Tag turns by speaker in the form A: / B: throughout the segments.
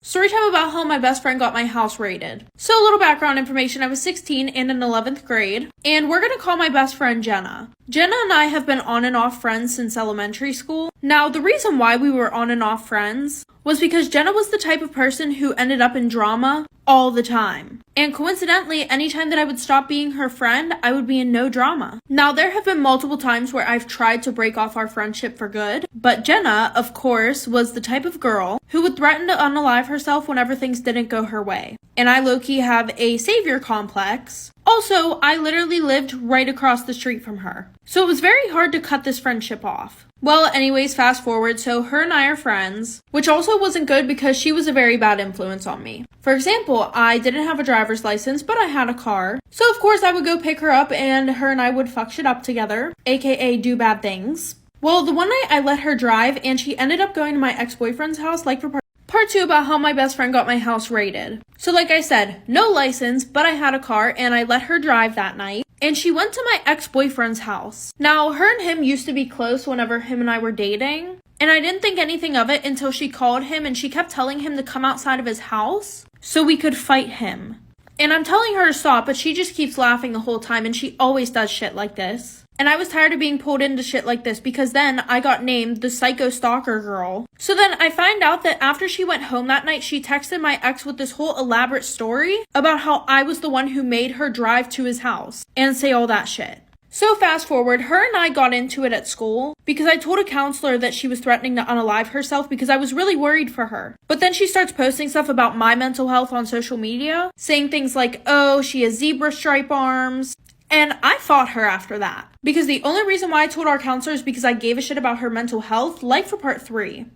A: Storytime about how my best friend got my house raided. So a little background information, I was 16 and in 11th grade, and we're gonna call my best friend Jenna. Jenna and I have been on and off friends since elementary school. Now, the reason why we were on and off friends was because Jenna was the type of person who ended up in drama all the time. And coincidentally, anytime that I would stop being her friend, I would be in no drama. Now, there have been multiple times where I've tried to break off our friendship for good, but Jenna, of course, was the type of girl who would threaten to unalive herself whenever things didn't go her way. And I low-key have a savior complex. Also, I literally lived right across the street from her. So it was very hard to cut this friendship off. Well, anyways, fast forward, so her and I are friends, which also wasn't good because she was a very bad influence on me. For example, I didn't have a driver's license, but I had a car. So of course I would go pick her up and her and I would fuck shit up together, aka do bad things. Well, the one night I let her drive and she ended up going to my ex-boyfriend's house, like for part 2 about how my best friend got my house raided. So like I said, no license, but I had a car and I let her drive that night. And she went to my ex-boyfriend's house. Now, her and him used to be close whenever him and I were dating. And I didn't think anything of it until she called him and she kept telling him to come outside of his house so we could fight him. And I'm telling her to stop, but she just keeps laughing the whole time and she always does shit like this. And I was tired of being pulled into shit like this because then I got named the psycho stalker girl. So then I find out that after she went home that night, she texted my ex with this whole elaborate story about how I was the one who made her drive to his house and say all that shit. So fast forward, her and I got into it at school because I told a counselor that she was threatening to unalive herself because I was really worried for her. But then she starts posting stuff about my mental health on social media, saying things like, oh, she has zebra stripe arms. And I fought her after that. Because the only reason why I told our counselor is because I gave a shit about her mental health, like for part 3.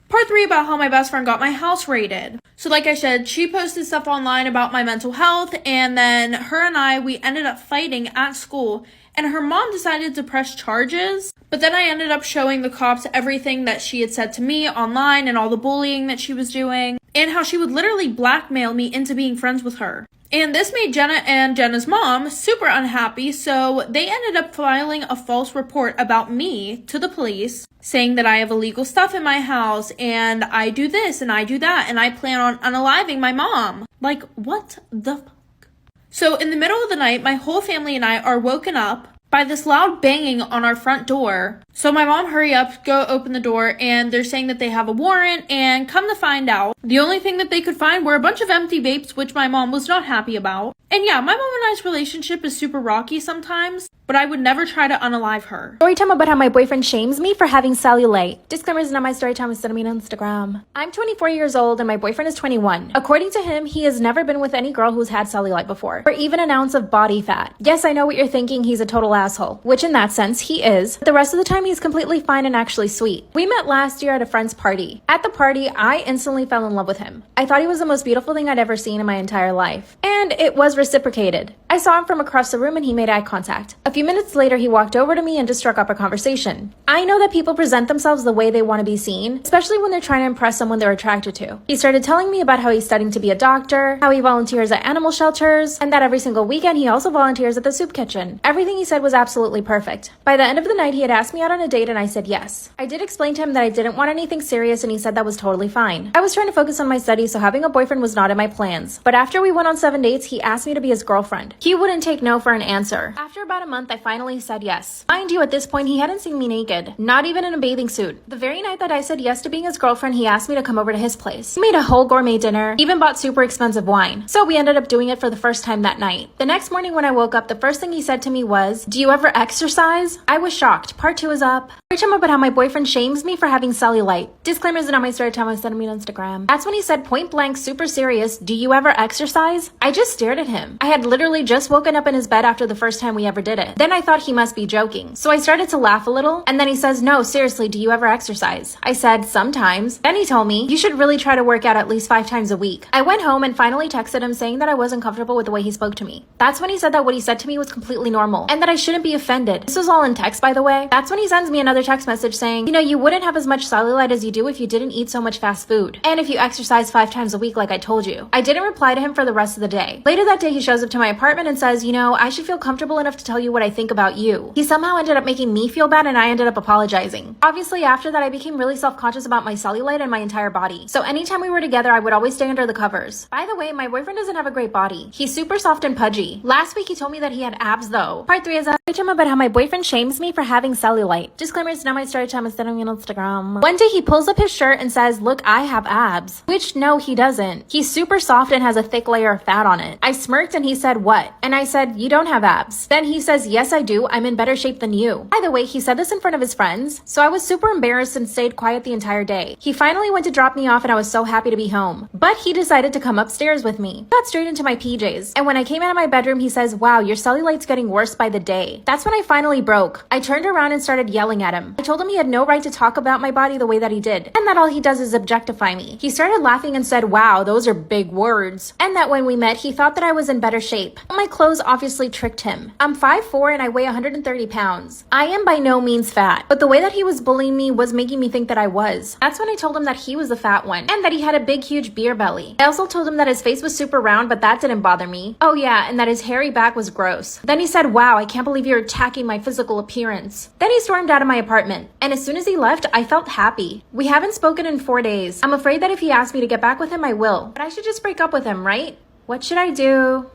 A: Part 3 about how my best friend got my house raided. So like I said, she posted stuff online about my mental health, and then her and I, we ended up fighting at school, and her mom decided to press charges. But then I ended up showing the cops everything that she had said to me online and all the bullying that she was doing, and how she would literally blackmail me into being friends with her. And this made Jenna and Jenna's mom super unhappy, so they ended up filing a false report about me to the police, saying that I have illegal stuff in my house, and I do this, and I do that, and I plan on unaliving my mom. Like, what the fuck? So in the middle of the night, my whole family and I are woken up by this loud banging on our front door. So my mom, hurry up, go open the door, and they're saying that they have a warrant, and come to find out, the only thing that they could find were a bunch of empty vapes, which my mom was not happy about. And yeah, my mom and I's relationship is super rocky sometimes, but I would never try to unalive her.
B: Storytime about how my boyfriend shames me for having cellulite. Disclaimers, not my story time, send me on Instagram. I'm 24 years old and my boyfriend is 21. According to him, he has never been with any girl who's had cellulite before, or even an ounce of body fat. Yes, I know what you're thinking, he's a total asshole, which in that sense, he is. But the rest of the time, he's completely fine and actually sweet. We met last year at a friend's party. At the party, I instantly fell in love with him. I thought he was the most beautiful thing I'd ever seen in my entire life. And it was reciprocated. I saw him from across the room and he made eye contact. A few minutes later, he walked over to me and just struck up a conversation. I know that people present themselves the way they want to be seen, especially when they're trying to impress someone they're attracted to. He started telling me about how he's studying to be a doctor, how he volunteers at animal shelters, and that every single weekend he also volunteers at the soup kitchen. Everything he said was absolutely perfect. By the end of the night, he had asked me out on a date and I said yes. I did explain to him that I didn't want anything serious and he said that was totally fine. I was trying to focus on my studies, so having a boyfriend was not in my plans. But after we went on 7 dates, he asked me to be his girlfriend. He wouldn't take no for an answer. After about a month, I finally said yes. Mind you, at this point, he hadn't seen me naked, not even in a bathing suit. The very night that I said yes to being his girlfriend, he asked me to come over to his place. He made a whole gourmet dinner, even bought super expensive wine. So we ended up doing it for the first time that night. The next morning when I woke up, the first thing he said to me was, "Do you ever exercise?" I was shocked. Part 2 is up. Storytime about how my boyfriend shames me for having cellulite. Disclaimers are not my story time, I sent me on Instagram. That's when he said point blank, super serious, "Do you ever exercise?" I just stared at him. I had literally just woken up in his bed after the first time we ever did it. Then I thought he must be joking. So I started to laugh a little, and then he says, "No, seriously, do you ever exercise?" I said, "Sometimes." Then he told me, "You should really try to work out at least 5 times a week." I went home and finally texted him saying that I wasn't comfortable with the way he spoke to me. That's when he said that what he said to me was completely normal, and that I shouldn't be offended. This was all in text, by the way. That's when he sends me another text message saying, "You know, you wouldn't have as much cellulite as you do if you didn't eat so much fast food. And if you exercise 5 times a week like I told you." I didn't reply to him for the rest of the day. Later that day, he shows up to my apartment apartment and says, you know, I should feel comfortable enough to tell you what I think about you. He somehow ended up making me feel bad and I ended up apologizing. Obviously, after that, I became really self-conscious about my cellulite and my entire body. So anytime we were together, I would always stay under the covers. By the way, my boyfriend doesn't have a great body. He's super soft and pudgy. Last week, he told me that he had abs though. Part 3 is a story time about how my boyfriend shames me for having cellulite. Disclaimer, it's not my story time, it's on Instagram. One day, he pulls up his shirt and says, look, I have abs. Which, no, he doesn't. He's super soft and has a thick layer of fat on it. I smirked and he said, what? And I said, you don't have abs. Then he says, yes, I do. I'm in better shape than you. By the way, he said this in front of his friends. So I was super embarrassed and stayed quiet the entire day. He finally went to drop me off and I was so happy to be home. But he decided to come upstairs with me. Got straight into my PJs. And when I came out of my bedroom, he says, wow, your cellulite's getting worse by the day. That's when I finally broke. I turned around and started yelling at him. I told him he had no right to talk about my body the way that he did. And that all he does is objectify me. He started laughing and said, wow, those are big words. And that when we met, he thought that I was in better shape. My clothes obviously tricked him. I'm 5'4" and I weigh 130 pounds. I am by no means fat, but the way that he was bullying me was making me think that I was. That's when I told him that he was the fat one and that he had a big, huge beer belly. I also told him that his face was super round, but that didn't bother me. Oh yeah, and that his hairy back was gross. Then he said, wow, I can't believe you're attacking my physical appearance. Then he stormed out of my apartment. And as soon as he left, I felt happy. We haven't spoken in 4 days. I'm afraid that if he asks me to get back with him, I will. But I should just break up with him, right? What should I do?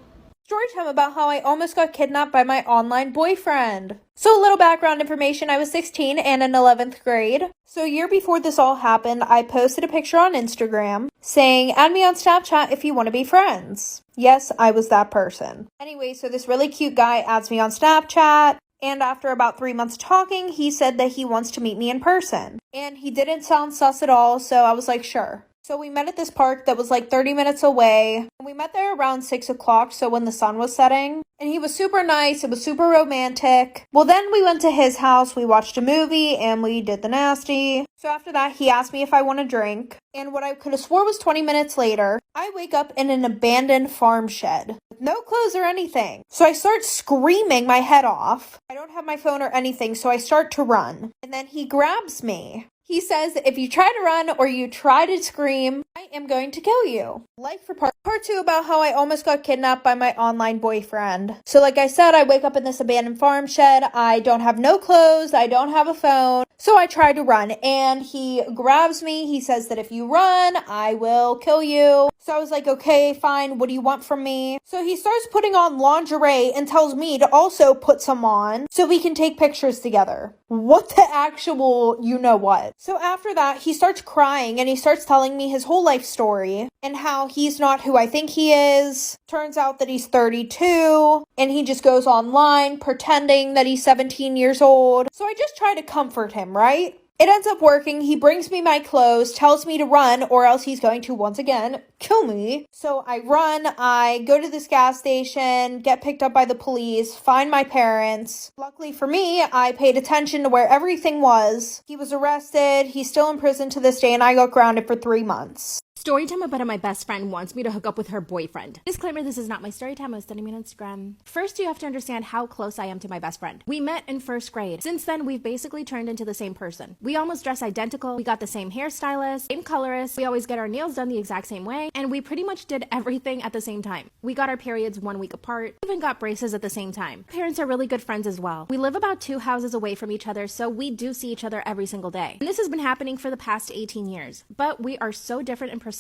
A: Story time about how I almost got kidnapped by my online boyfriend. So a little background information, I was 16 and in 11th grade. So a year before this all happened, I posted a picture on Instagram saying, add me on Snapchat if you want to be friends. Yes, I was that person. Anyway, so this really cute guy adds me on Snapchat. And after about 3 months talking, he said that he wants to meet me in person. And he didn't sound sus at all, so I was like, sure. So we met at this park that was like 30 minutes away. And we met there around 6 o'clock, so when the sun was setting. And he was super nice. It was super romantic. Well, then we went to his house. We watched a movie and we did the nasty. So after that, he asked me if I want a drink. And what I could have swore was 20 minutes later, I wake up in an abandoned farm shed with no clothes or anything. So I start screaming my head off. I don't have my phone or anything, so I start to run. And then he grabs me. He says, if you try to run or you try to scream, I am going to kill you. Like for part 2 about how I almost got kidnapped by my online boyfriend. So like I said, I wake up in this abandoned farm shed. I don't have no clothes. I don't have a phone. So I try to run and he grabs me. He says that if you run, I will kill you. So I was like, okay, fine. What do you want from me? So he starts putting on lingerie and tells me to also put some on so we can take pictures together. What the actual you know what? So after that, he starts crying and he starts telling me his whole life story and how he's not who I think he is. Turns out that he's 32 and he just goes online pretending that he's 17 years old. So I just try to comfort him, right? It ends up working. He brings me my clothes, tells me to run, or else he's going to, once again, kill me. So I run, I go to this gas station, get picked up by the police, find my parents. Luckily for me, I paid attention to where everything was. He was arrested, he's still in prison to this day, and I got grounded for 3 months.
B: Storytime about how my best friend wants me to hook up with her boyfriend. Disclaimer, this is not my storytime. I was sending me on Instagram. First, you have to understand how close I am to my best friend. We met in 1st grade. Since then, we've basically turned into the same person. We almost dress identical. We got the same hairstylist, same colorist. We always get our nails done the exact same way. And we pretty much did everything at the same time. We got our periods 1 week apart. Even got braces at the same time. Parents are really good friends as well. We live about 2 houses away from each other, so we do see each other every single day. And this has been happening for the past 18 years. But we are so different in personality.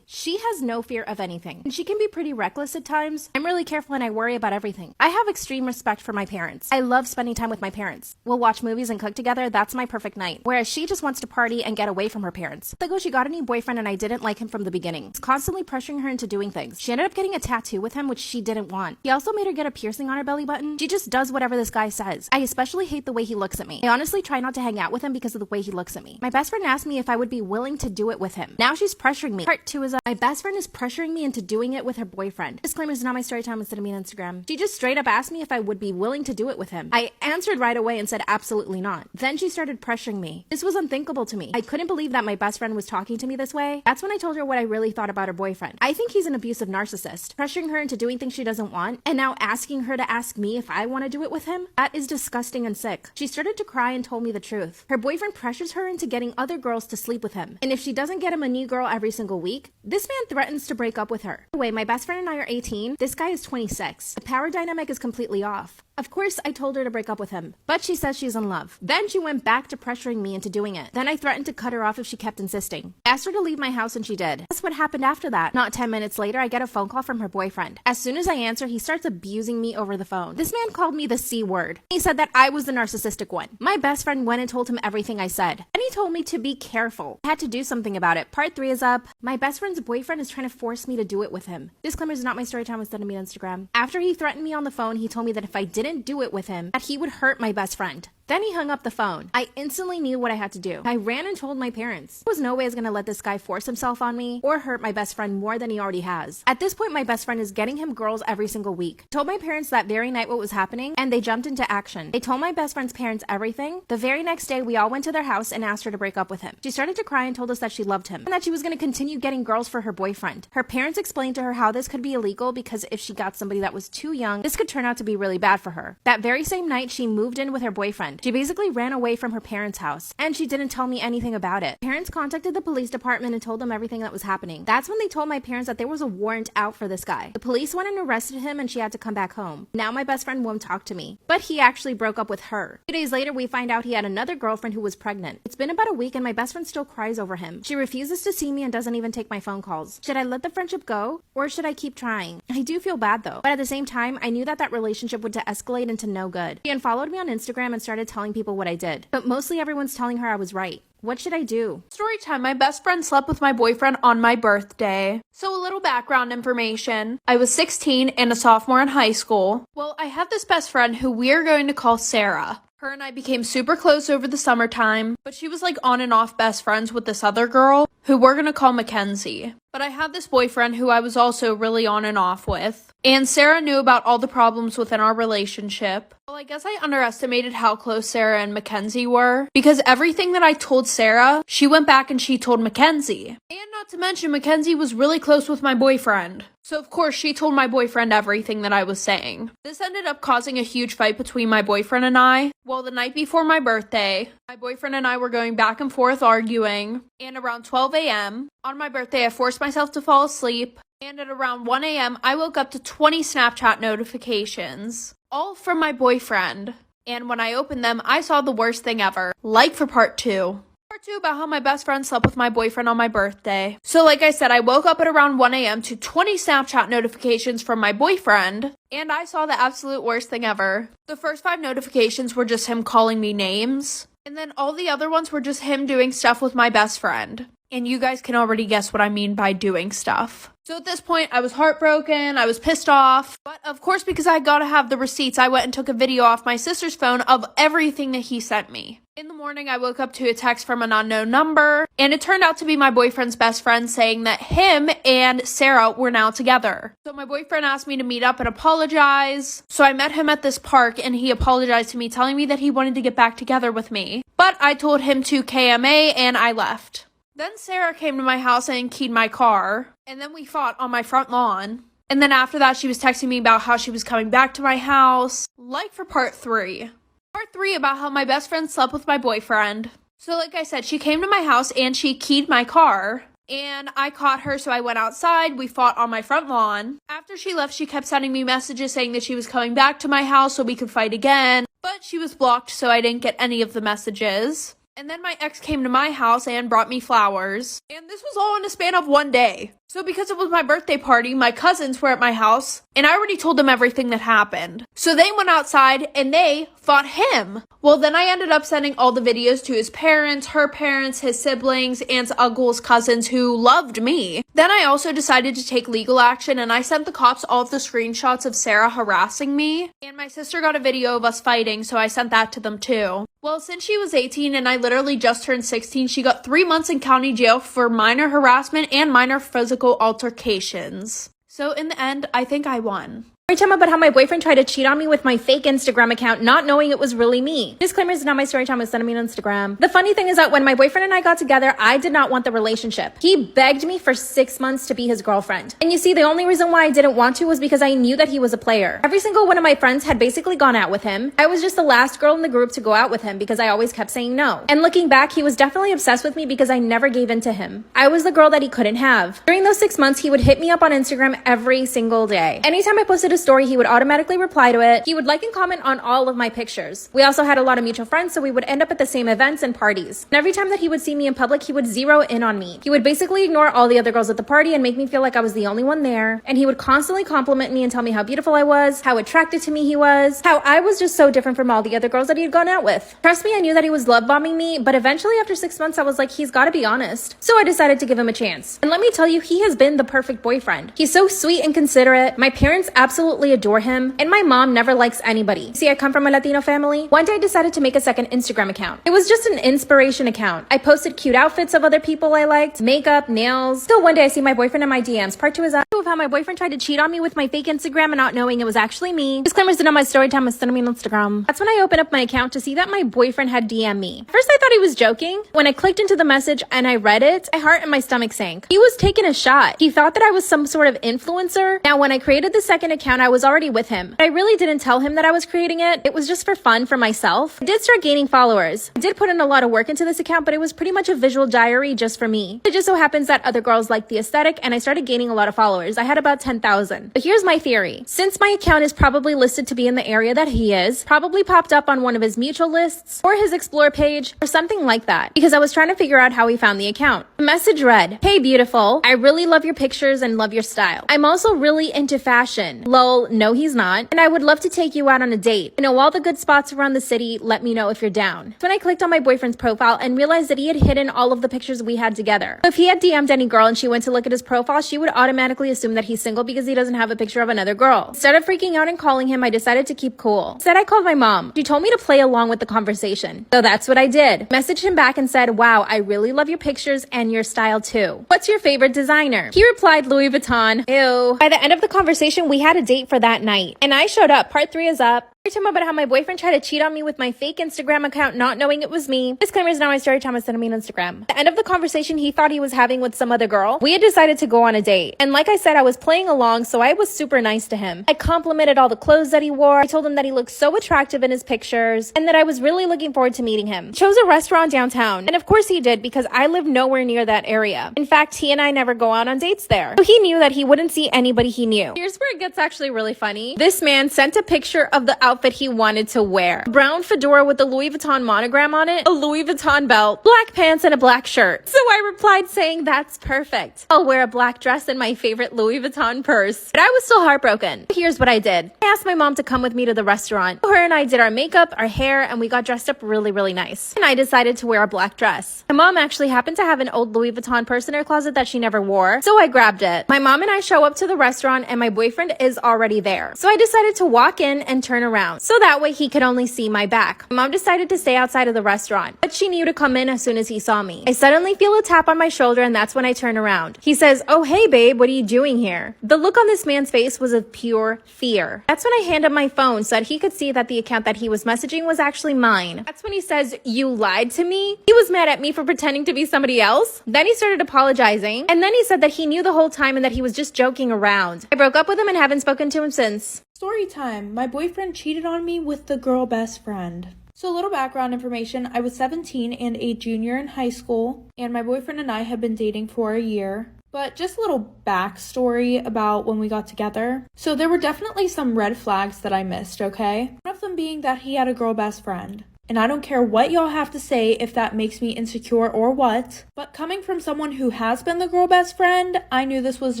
B: She has no fear of anything, and she can be pretty reckless at times. I'm really careful and I worry about everything. I have extreme respect for my parents. I love spending time with my parents. We'll watch movies and cook together. That's my perfect night. Whereas she just wants to party and get away from her parents. Like, oh, she got a new boyfriend and I didn't like him from the beginning. He's constantly pressuring her into doing things. She ended up getting a tattoo with him, which she didn't want. He also made her get a piercing on her belly button. She just does whatever this guy says. I especially hate the way he looks at me. I honestly try not to hang out with him because of the way he looks at me. My best friend asked me if I would be willing to do it with him. Now she's pressuring me. Part 2 is my best friend is pressuring me into doing it with her boyfriend. Disclaimer, is not my story time instead of me on Instagram. She just straight up asked me if I would be willing to do it with him. I answered right away and said absolutely not. Then she started pressuring me. This was unthinkable to me. I couldn't believe that my best friend was talking to me this way. That's when I told her what I really thought about her boyfriend. I think he's an abusive narcissist, pressuring her into doing things she doesn't want, and now asking her to ask me if I want to do it with him. That is disgusting and sick. She started to cry and told me the truth. Her boyfriend pressures her into getting other girls to sleep with him. And if she doesn't get him a new girl every single single week. This man threatens to break up with her. By the way, my best friend and I are 18. This guy is 26. The power dynamic is completely off. Of course, I told her to break up with him, but she says she's in love. Then she went back to pressuring me into doing it. Then I threatened to cut her off if she kept insisting. I asked her to leave my house and she did. Guess what happened after that? Not 10 minutes later, I get a phone call from her boyfriend. As soon as I answer, he starts abusing me over the phone. This man called me the C word. He said that I was the narcissistic one. My best friend went and told him everything I said. And he told me to be careful. I had to do something about it. Part 3 is up. My best friend's boyfriend is trying to force me to do it with him. Disclaimer is not my story time with Storytime on Instagram. After he threatened me on the phone, he told me that if I didn't do it with him, that he would hurt my best friend. Then he hung up the phone. I instantly knew what I had to do. I ran and told my parents. There was no way I was gonna let this guy force himself on me or hurt my best friend more than he already has. At this point, my best friend is getting him girls every single week. I told my parents that very night what was happening, and they jumped into action. They told my best friend's parents everything. The very next day, we all went to their house and asked her to break up with him. She started to cry and told us that she loved him and that she was gonna continue getting girls for her boyfriend. Her parents explained to her how this could be illegal because if she got somebody that was too young, this could turn out to be really bad for her. That very same night, she moved in with her boyfriend. She basically ran away from her parents' house, and she didn't tell me anything about it. Parents contacted the police department and told them everything that was happening. That's when they told my parents that there was a warrant out for this guy. The police went and arrested him, and she had to come back home. Now my best friend won't talk to me, but he actually broke up with her. 2 days later, we find out he had another girlfriend who was pregnant. It's been about a week, and my best friend still cries over him. She refuses to see me and doesn't even take my phone calls. Should I let the friendship go, or should I keep trying? I do feel bad though, but at the same time, I knew that that relationship would escalate into no good. She unfollowed me on Instagram and started telling people what I did. But mostly everyone's telling her I was right. What should I do?
A: Story time. My best friend slept with my boyfriend on my birthday. So a little background information. I was 16 and a sophomore in high school. Well, I have this best friend who we're going to call Sarah. Her and I became super close over the summertime, but she was like on and off best friends with this other girl who we're gonna call Mackenzie. But I had this boyfriend who I was also really on and off with. And Sarah knew about all the problems within our relationship. Well, I guess I underestimated how close Sarah and Mackenzie were, because everything that I told Sarah, she went back and she told Mackenzie. And not to mention, Mackenzie was really close with my boyfriend. So of course, she told my boyfriend everything that I was saying. This ended up causing a huge fight between my boyfriend and I. Well, the night before my birthday, my boyfriend and I were going back and forth arguing. And around 12 a.m., on my birthday, I forced myself to fall asleep. And at around 1 a.m., I woke up to 20 Snapchat notifications, all from my boyfriend. And when I opened them, I saw the worst thing ever. Like for part 2. Part 2 about how my best friend slept with my boyfriend on my birthday. So like I said, I woke up at around 1 a.m. to 20 Snapchat notifications from my boyfriend. And I saw the absolute worst thing ever. The first 5 notifications were just him calling me names. And then all the other ones were just him doing stuff with my best friend. And you guys can already guess what I mean by doing stuff. So at this point, I was heartbroken, I was pissed off. But of course, because I gotta have the receipts, I went and took a video off my sister's phone of everything that he sent me. In the morning, I woke up to a text from an unknown number, and it turned out to be my boyfriend's best friend saying that him and Sarah were now together. So my boyfriend asked me to meet up and apologize. So I met him at this park, and he apologized to me, telling me that he wanted to get back together with me. But I told him to KMA, and I left. Then Sarah came to my house and keyed my car, and then we fought on my front lawn. And then after that, she was texting me about how she was coming back to my house. Like for part 3. Part 3 about how my best friend slept with my boyfriend. So like I said, she came to my house and she keyed my car. And I caught her, so I went outside. We fought on my front lawn. After she left, she kept sending me messages saying that she was coming back to my house so we could fight again. But she was blocked, so I didn't get any of the messages. And then my ex came to my house and brought me flowers. And this was all in a span of 1 day. So because it was my birthday party, my cousins were at my house, and I already told them everything that happened. So they went outside, and they fought him. Well, then I ended up sending all the videos to his parents, her parents, his siblings, aunts, uncles, cousins who loved me. Then I also decided to take legal action, and I sent the cops all of the screenshots of Sarah harassing me. And my sister got a video of us fighting, so I sent that to them too. Well, since she was 18 and I literally just turned 16, she got 3 months in county jail for minor harassment and minor physical altercations. So in the end, I think I won.
B: Storytime about how my boyfriend tried to cheat on me with my fake Instagram account, not knowing it was really me. Disclaimer is not my story time, was sending me on Instagram. The funny thing is that when my boyfriend and I got together, I did not want the relationship. He begged me for 6 months to be his girlfriend. And you see, the only reason why I didn't want to was because I knew that he was a player. Every single one of my friends had basically gone out with him. I was just the last girl in the group to go out with him because I always kept saying no. And looking back, he was definitely obsessed with me because I never gave in to him. I was the girl that he couldn't have. During those 6 months, he would hit me up on Instagram every single day. Anytime I posted a story, he would automatically reply to it. He would like and comment on all of my pictures. We also had a lot of mutual friends, so we would end up at the same events and parties. And every time that he would see me in public, he would zero in on me. He would basically ignore all the other girls at the party and make me feel like I was the only one there. And he would constantly compliment me and tell me how beautiful I was, how attracted to me he was, how I was just so different from all the other girls that he had gone out with. Trust me, I knew that he was love bombing me, but eventually after 6 months, I was like, he's gotta be honest. So I decided to give him a chance. And let me tell you, he has been the perfect boyfriend. He's so sweet and considerate. My parents absolutely adore him, and my mom never likes anybody. See, I come from a Latino family. One day I decided to make a second Instagram account. It was just an inspiration account. I posted cute outfits of other people I liked, makeup, nails. Till one day I see my boyfriend in my DMs. Part 2 is of how my boyfriend tried to cheat on me with my fake Instagram and not knowing it was actually me. Disclaimers did not my story time, was sending me on Instagram. That's when I opened up my account to see that my boyfriend had DM'd me. First I thought he was joking. When I clicked into the message and I read it, my heart and my stomach sank. He was taking a shot. He thought that I was some sort of influencer. Now when I created the second account, I was already with him. But I really didn't tell him that I was creating it. It was just for fun for myself. I did start gaining followers. I did put in a lot of work into this account, but it was pretty much a visual diary just for me. It just so happens that other girls liked the aesthetic and I started gaining a lot of followers. I had about 10,000. But here's my theory. Since my account is probably listed to be in the area that he is, probably popped up on one of his mutual lists or his explore page or something like that, because I was trying to figure out how he found the account. The message read, "Hey beautiful, I really love your pictures and love your style. I'm also really into fashion. Lol, no he's not. And I would love to take you out on a date. I know all the good spots around the city. Let me know if you're down." So when I clicked on my boyfriend's profile and realized that he had hidden all of the pictures we had together. So if he had DM'd any girl and she went to look at his profile, she would automatically assume that he's single because he doesn't have a picture of another girl. Instead of freaking out and calling him, I decided to keep cool. Instead, I called my mom. She told me to play along with the conversation. So that's what I did. Messaged him back and said, "Wow, I really love your pictures and your style too. What's your favorite designer?" He replied, "Louis Vuitton." Ew. By the end of the conversation, we had a date for that night. And I showed up. Part 3 is up. Storytime about how my boyfriend tried to cheat on me with my fake Instagram account, not knowing it was me. Disclaimer is not my story time, was sending me on Instagram. At the end of the conversation he thought he was having with some other girl, we had decided to go on a date. And like I said, I was playing along, so I was super nice to him. I complimented all the clothes that he wore. I told him that he looked so attractive in his pictures and that I was really looking forward to meeting him. Chose a restaurant downtown. And of course he did, because I live nowhere near that area. In fact, he and I never go out on dates there. So he knew that he wouldn't see anybody he knew. Here's where it gets actually really funny. This man sent a picture of the outfit he wanted to wear. A brown fedora with the Louis Vuitton monogram on it, a Louis Vuitton belt, black pants, and a black shirt. So I replied saying, "That's perfect. I'll wear a black dress and my favorite Louis Vuitton purse." But I was still heartbroken. Here's what I did. I asked my mom to come with me to the restaurant. Her and I did our makeup, our hair, and we got dressed up really, really nice. And I decided to wear a black dress. My mom actually happened to have an old Louis Vuitton purse in her closet that she never wore, so I grabbed it. My mom and I show up to the restaurant and my boyfriend is already there. So I decided to walk in and turn around, so that way he could only see my back. My mom decided to stay outside of the restaurant, but she knew to come in as soon as he saw me. I suddenly feel a tap on my shoulder and that's when I turn around. He says, "Oh, hey babe, what are you doing here?" The look on this man's face was of pure fear. That's when I hand him my phone so that he could see that the account that he was messaging was actually mine. That's when he says, "You lied to me?" He was mad at me for pretending to be somebody else. Then he started apologizing, and then he said that he knew the whole time and that he was just joking around. I broke up with him and haven't spoken to him since.
A: Story time. My boyfriend cheated on me with the girl best friend. So a little background information. I was 17 and a junior in high school, and my boyfriend and I had been dating for a year. But just a little backstory about when we got together. So there were definitely some red flags that I missed, okay? One of them being that he had a girl best friend. And I don't care what y'all have to say if that makes me insecure or what, but coming from someone who has been the girl best friend, I knew this was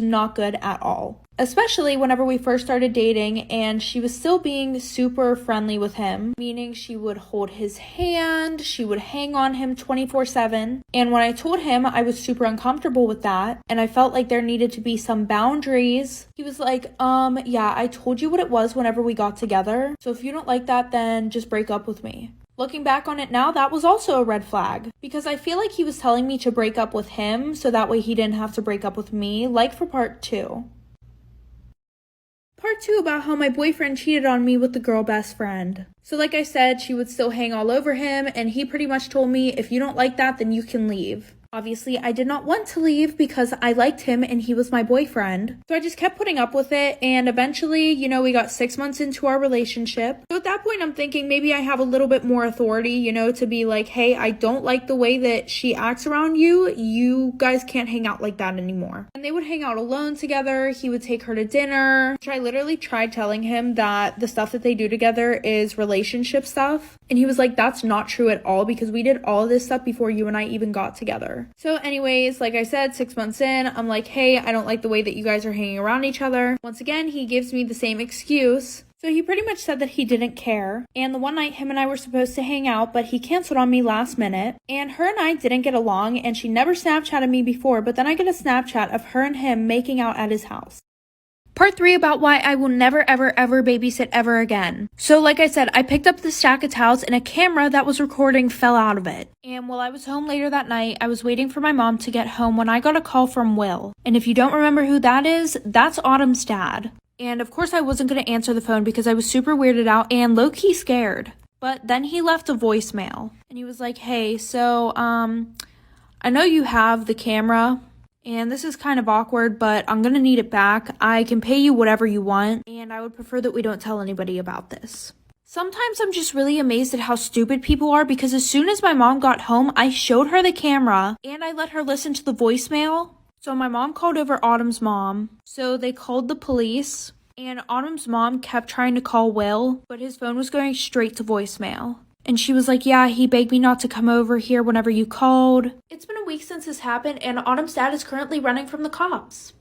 A: not good at all. Especially whenever we first started dating and she was still being super friendly with him, meaning she would hold his hand, she would hang on him 24/7. And when I told him I was super uncomfortable with that and I felt like there needed to be some boundaries, he was like, yeah, I told you what it was whenever we got together. So if you don't like that, then just break up with me. Looking back on it now, that was also a red flag because I feel like he was telling me to break up with him so that way he didn't have to break up with me, like for part 2. Part 2 about how my boyfriend cheated on me with the girl best friend. So like I said, she would still hang all over him, and he pretty much told me, if you don't like that, then you can leave. Obviously, I did not want to leave because I liked him and he was my boyfriend. So I just kept putting up with it, and eventually, we got 6 months into our relationship. So at that point, I'm thinking maybe I have a little bit more authority, to be like, hey, I don't like the way that she acts around you. You guys can't hang out like that anymore. And they would hang out alone together. He would take her to dinner. I literally tried telling him that the stuff that they do together is relationship stuff. And he was like, that's not true at all, because we did all this stuff before you and I even got together. So anyways, like I said, 6 months in, I'm like, hey, I don't like the way that you guys are hanging around each other. Once again, he gives me the same excuse. So he pretty much said that he didn't care. And the one night him and I were supposed to hang out, but he canceled on me last minute. And her and I didn't get along, and she never Snapchatted me before, but then I get a Snapchat of her and him making out at his house. Part 3 about why I will never ever ever babysit ever again. So like I said, I picked up the stack of towels and a camera that was recording fell out of it. And while I was home later that night, I was waiting for my mom to get home when I got a call from Will. And if you don't remember who that is, that's Autumn's dad. And of course I wasn't going to answer the phone because I was super weirded out and low-key scared. But then he left a voicemail. And he was like, hey, so, I know you have the camera. And this is kind of awkward, but I'm gonna need it back. I can pay you whatever you want, and I would prefer that we don't tell anybody about this. Sometimes I'm just really amazed at how stupid people are, because as soon as my mom got home, I showed her the camera, and I let her listen to the voicemail. So my mom called over Autumn's mom. So they called the police, and Autumn's mom kept trying to call Will, but his phone was going straight to voicemail. And she was like, yeah, he begged me not to come over here whenever you called. It's been a week since this happened, and Autumn's dad is currently running from the cops.